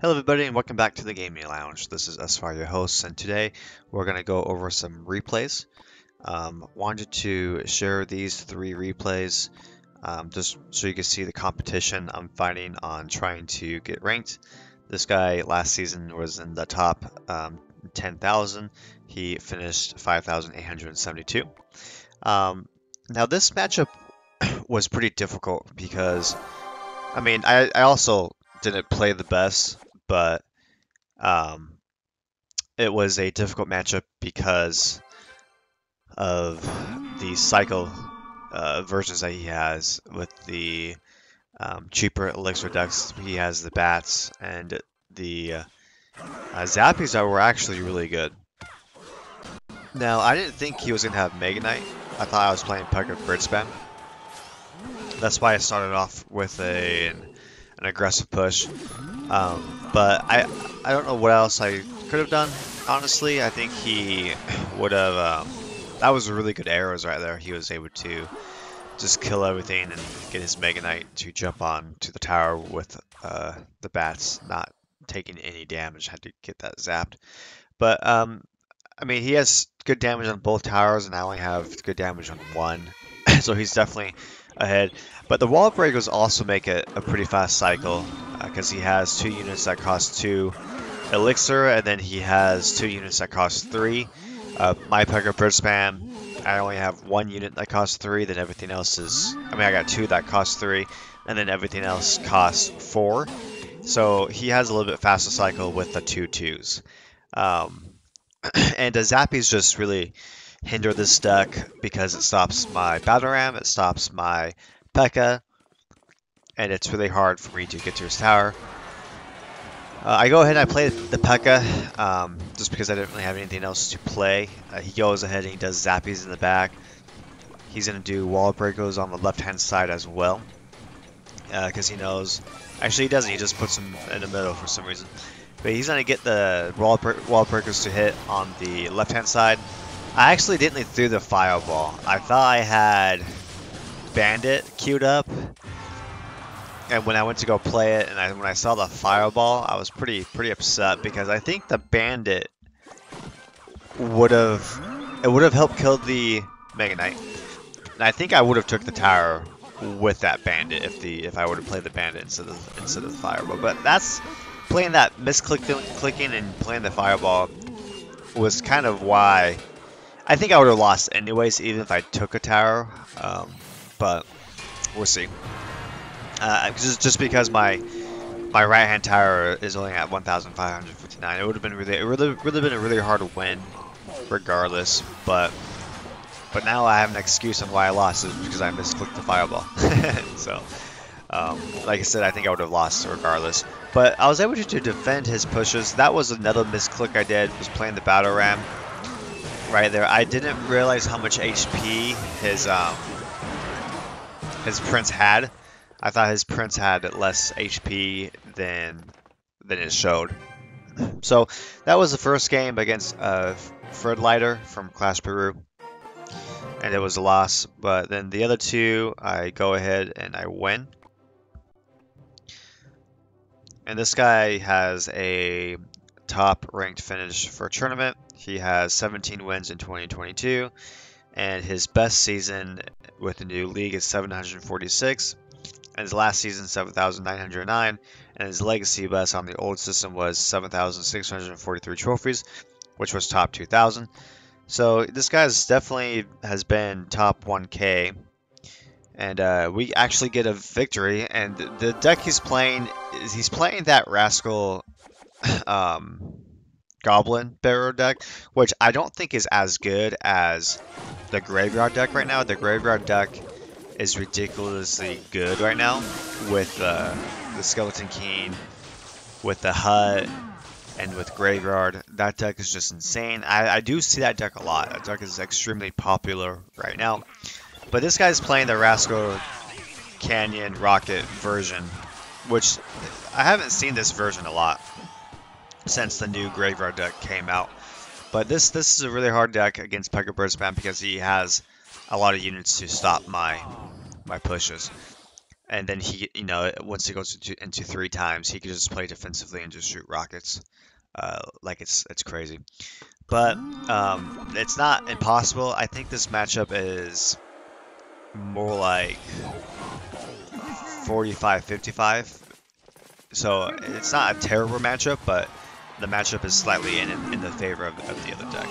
Hello everybody and welcome back to the Gaming Lounge. This is Asfar, your host, and today we're going to go over some replays. Wanted to share these three replays just so you can see the competition I'm fighting on trying to get ranked. This guy last season was in the top 10,000. He finished 5,872. Now this matchup was pretty difficult because, I also didn't play the best, but um, it was a difficult matchup because of the cycle versions that he has with the cheaper elixir decks. He has the bats and the zappies that were actually really good. Now, I didn't think he was going to have Mega Knight. I thought I was playing Pekka Bridge Spam. That's why I started off with an aggressive push. But I don't know what else I could have done. Honestly, I think he would have. That was really good arrows right there. He was able to just kill everything and get his Mega Knight to jump on to the tower with the bats not taking any damage. Had to get that zapped. But he has good damage on both towers, and I only have good damage on one, so he's definitely ahead. But the wall breakers also make it a pretty fast cycle because he has 2 units that cost 2 elixir, and then he has 2 units that cost 3. My Pekka Bridge Spam, I only have 1 unit that costs 3, then everything else is... I got 2 that cost 3, and then everything else costs 4. So he has a little bit faster cycle with the 2 2s. And the Zappies just really hinder this deck because it stops my Battle Ram, it stops my Pekka, and it's really hard for me to get to his tower. I go ahead and I play the Pekka just because I didn't really have anything else to play. He goes ahead and he does Zappies in the back. He's going to do wall breakers on the left-hand side as well because he knows... Actually, he doesn't. He just puts them in the middle for some reason. But he's going to get the wall breakers to hit on the left-hand side. I actually didn't throw the fireball. I thought I had Bandit queued up. And when I went to go play it, and when I saw the fireball, I was pretty upset because I think the Bandit would have helped kill the Mega Knight. And I think I would have took the tower with that Bandit if I would have played the Bandit instead of the fireball. But that's playing that misclicking and playing the fireball was kind of why I think I would have lost anyways, even if I took a tower. But we'll see. Just because my right hand tower is only at 1,559, it would have been really been a really hard win, regardless. But now I have an excuse on why I lost is because I misclicked the fireball. So, like I said, I think I would have lost regardless. But I was able to defend his pushes. That was another misclick I did. Was playing the battle ram right there. I didn't realize how much HP his prince had. I thought his prince had less HP than it showed. So that was the first game against Fred Leiter from Clash Peru, and it was a loss. But then the other two, I go ahead and I win. And this guy has a top ranked finish for a tournament. He has 17 wins in 2022, and his best season with the new league is 746. And his last season, 7,909, and his legacy best on the old system was 7,643 trophies, which was top 2,000. So this guy's definitely has been top 1K, and we actually get a victory. And the deck he's playing is that Rascal Goblin Bearer deck, which I don't think is as good as the Graveyard deck right now. The Graveyard deck is ridiculously good right now with the Skeleton King, with the Hut, and with Graveyard. That deck is just insane. I do see that deck a lot. That deck is extremely popular right now. But this guy's playing the Rascal Canyon Rocket version, which I haven't seen this version a lot since the new Graveyard deck came out. But this is a really hard deck against Pekka Bridge Spam because he has a lot of units to stop my pushes. And then he, once he goes into 3 times, he can just play defensively and just shoot rockets. Like it's crazy. But it's not impossible. I think this matchup is more like 45-55. So it's not a terrible matchup, but the matchup is slightly in the favor of the other deck.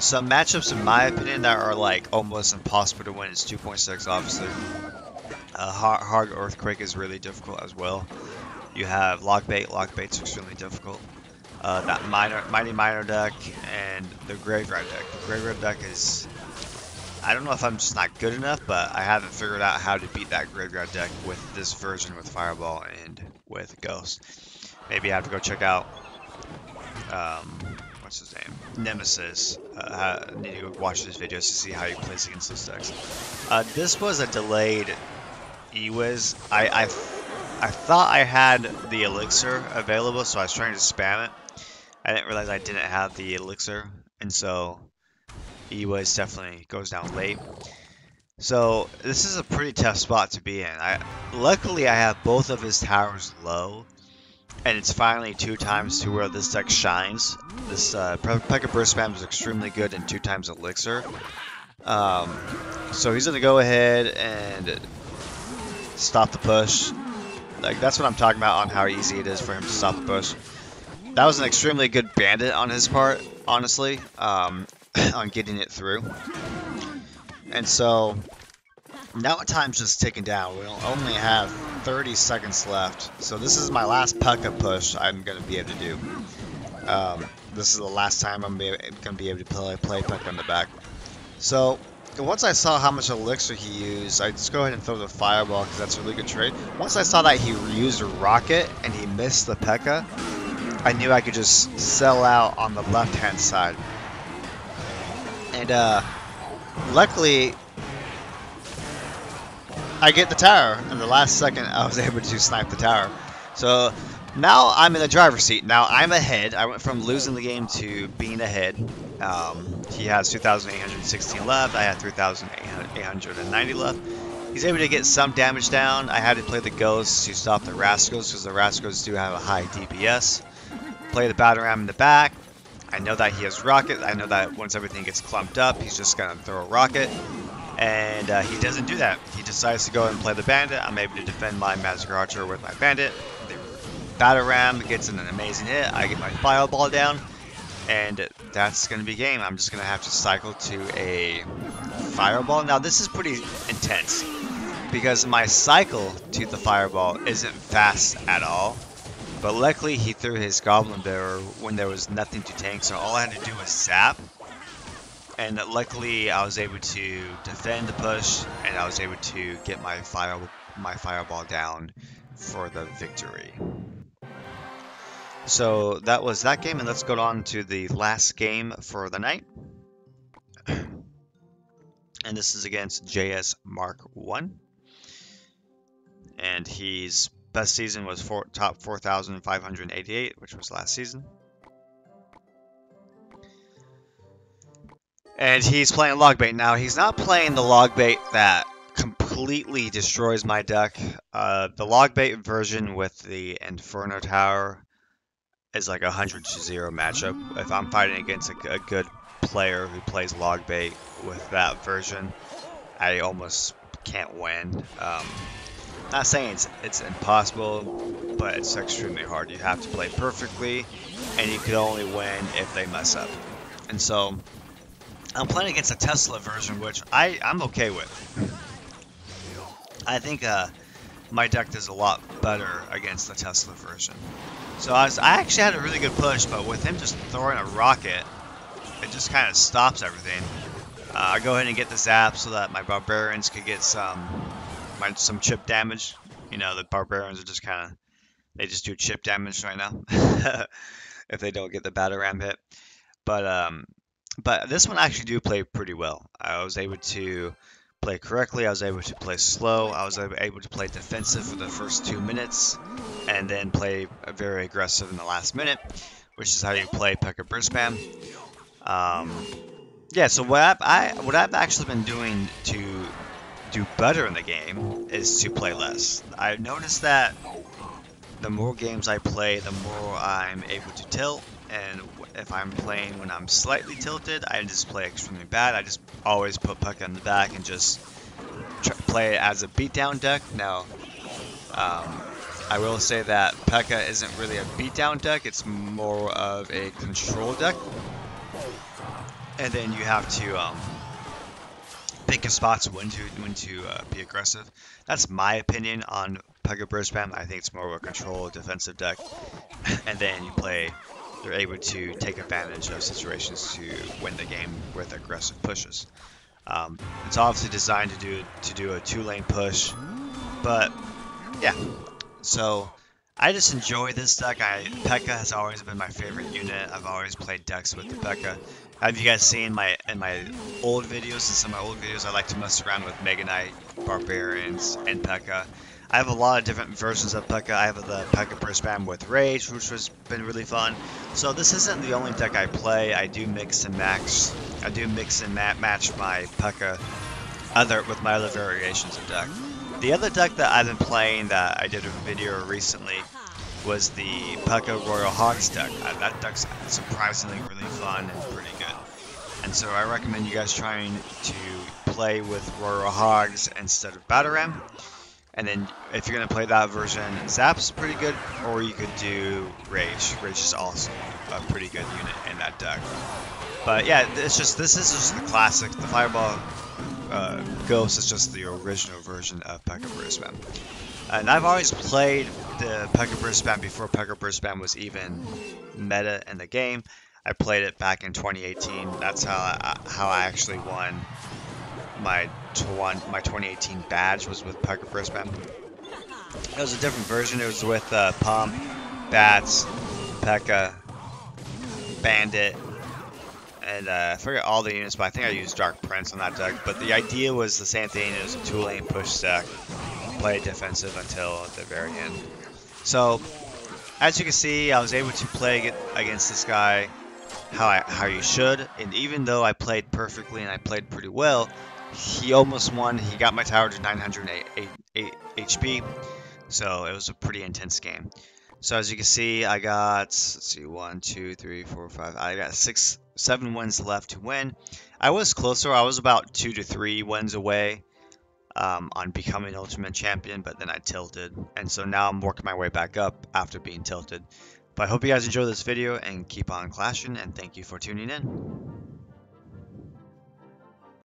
Some matchups, in my opinion, that are like almost impossible to win is 2.6, obviously. Hard Earthquake is really difficult as well. You have Lockbait's extremely difficult. That Mighty Miner deck and the Graveyard deck. The Graveyard deck is, I don't know if I'm just not good enough, but I haven't figured out how to beat that Graveyard deck with this version with Fireball and with Ghost. Maybe I have to go check out, what's his name? Nemesis. I need to go watch his videos to see how he plays against those decks. This was a delayed Ewiz. I thought I had the elixir available, so I was trying to spam it. I didn't realize I didn't have the elixir, and so Ewiz definitely goes down late. So this is a pretty tough spot to be in. Luckily I have both of his towers low, and it's finally 2 times to where this deck shines. This Pekka Bridge Spam is extremely good in 2 times elixir. So he's gonna go ahead and stop the push. Like, that's what I'm talking about on how easy it is for him to stop the push. That was an extremely good bandit on his part, honestly, on getting it through. And so now time's just ticking down. We'll only have 30 seconds left. So this is my last Pekka push I'm going to be able to do. This is the last time I'm going to be able to play Pekka on the back. So once I saw how much elixir he used, I just go ahead and throw the Fireball because that's a really good trade. Once I saw that he used a Rocket and he missed the Pekka, I knew I could just sell out on the left-hand side. And luckily, I get the tower. In the last second, I was able to snipe the tower. So now I'm in the driver's seat. Now I'm ahead. I went from losing the game to being ahead. He has 2,816 left. I had 3,890 left. He's able to get some damage down. I had to play the Ghosts to stop the Rascals because the Rascals do have a high DPS. Play the Battle Ram in the back. I know that he has Rocket. I know that once everything gets clumped up, he's just going to throw a Rocket. And he doesn't do that. He decides to go and play the Bandit. I'm able to defend my Magic Archer with my Bandit. The Battle Ram gets an amazing hit. I get my Fireball down. And that's going to be game. I'm just going to have to cycle to a Fireball. Now this is pretty intense because my cycle to the Fireball isn't fast at all. But luckily he threw his Goblin Bearer when there was nothing to tank, so all I had to do was zap. And luckily I was able to defend the push, and I was able to get my Fireball down for the victory. So that was that game, and let's go on to the last game for the night. And this is against JS Mark 1. And he's best season was top 4,588, which was last season. And he's playing Logbait. Now, he's not playing the Logbait that completely destroys my deck. The Logbait version with the Inferno Tower is like a 100-0 matchup. If I'm fighting against a good player who plays Logbait with that version, I almost can't win. Not saying it's impossible, but it's extremely hard. You have to play perfectly, and you can only win if they mess up. And so I'm playing against a Tesla version, which I'm okay with. I think my deck does a lot better against the Tesla version. So I actually had a really good push, but with him just throwing a rocket, it just kind of stops everything. I go ahead and get the zap so that my Barbarians could get some chip damage. You know, the Barbarians are just kind of, they just do chip damage right now if they don't get the Battle Ram hit. But this one I actually do play pretty well. I was able to play correctly. I was able to play slow. I was able to play defensive for the first 2 minutes, and then play very aggressive in the last minute, which is how you play Pekka Bridge Spam. Yeah. So what I've actually been doing to do better in the game is to play less. I've noticed that the more games I play, the more I'm able to tilt. And if I'm playing when I'm slightly tilted, I just play extremely bad. I just always put Pekka in the back and just play it as a beatdown deck. Now, I will say that Pekka isn't really a beatdown deck. It's more of a control deck. And then you have to pick your spots when to be aggressive. That's my opinion on Pekka Bridge Spam. I think it's more of a control defensive deck. And then you're able to take advantage of situations to win the game with aggressive pushes. It's obviously designed to do a 2-lane push, but yeah. So I just enjoy this deck. Pekka has always been my favorite unit. I've always played decks with the Pekka. Have you guys seen in my old videos? In some of my old videos, I like to mess around with Mega Knight, Barbarians, and Pekka. I have a lot of different versions of Pekka. I have the Pekka Bridge Spam with Rage, which has been really fun. So this isn't the only deck I play. I do mix and match. I do mix and match my Pekka with my other variations of deck. The other deck that I've been playing that I did a video recently was the Pekka Royal Hogs deck. That deck's surprisingly really fun and pretty good. And so I recommend you guys trying to play with Royal Hogs instead of Battle Ram. And then if you're going to play that version, Zap's pretty good, or you could do Rage. Rage is also a pretty good unit in that deck. But yeah, this is just the classic. The Fireball Ghost is just the original version of Pekka Bridge Spam. And I've always played the Pekka Bridge Spam before Pekka Bridge Spam was even meta in the game. I played it back in 2018. That's how I actually won my 2018 badge, was with Pekka Bridge Spam. It was a different version. It was with Pump, Bats, Pekka, Bandit, and I forget all the units, but I think I used Dark Prince on that deck. But the idea was the same thing. It was a 2-lane push deck. Play defensive until the very end. So, as you can see, I was able to play against this guy how you should. And even though I played perfectly and I played pretty well, he almost won. He got my tower to 908 HP. So it was a pretty intense game. So as you can see, I got, let's see, 1, 2, 3, 4, 5. I got 7 wins left to win. I was closer. I was about 2 to 3 wins away on becoming Ultimate Champion, but then I tilted. And so now I'm working my way back up after being tilted. But I hope you guys enjoy this video and keep on clashing, and thank you for tuning in.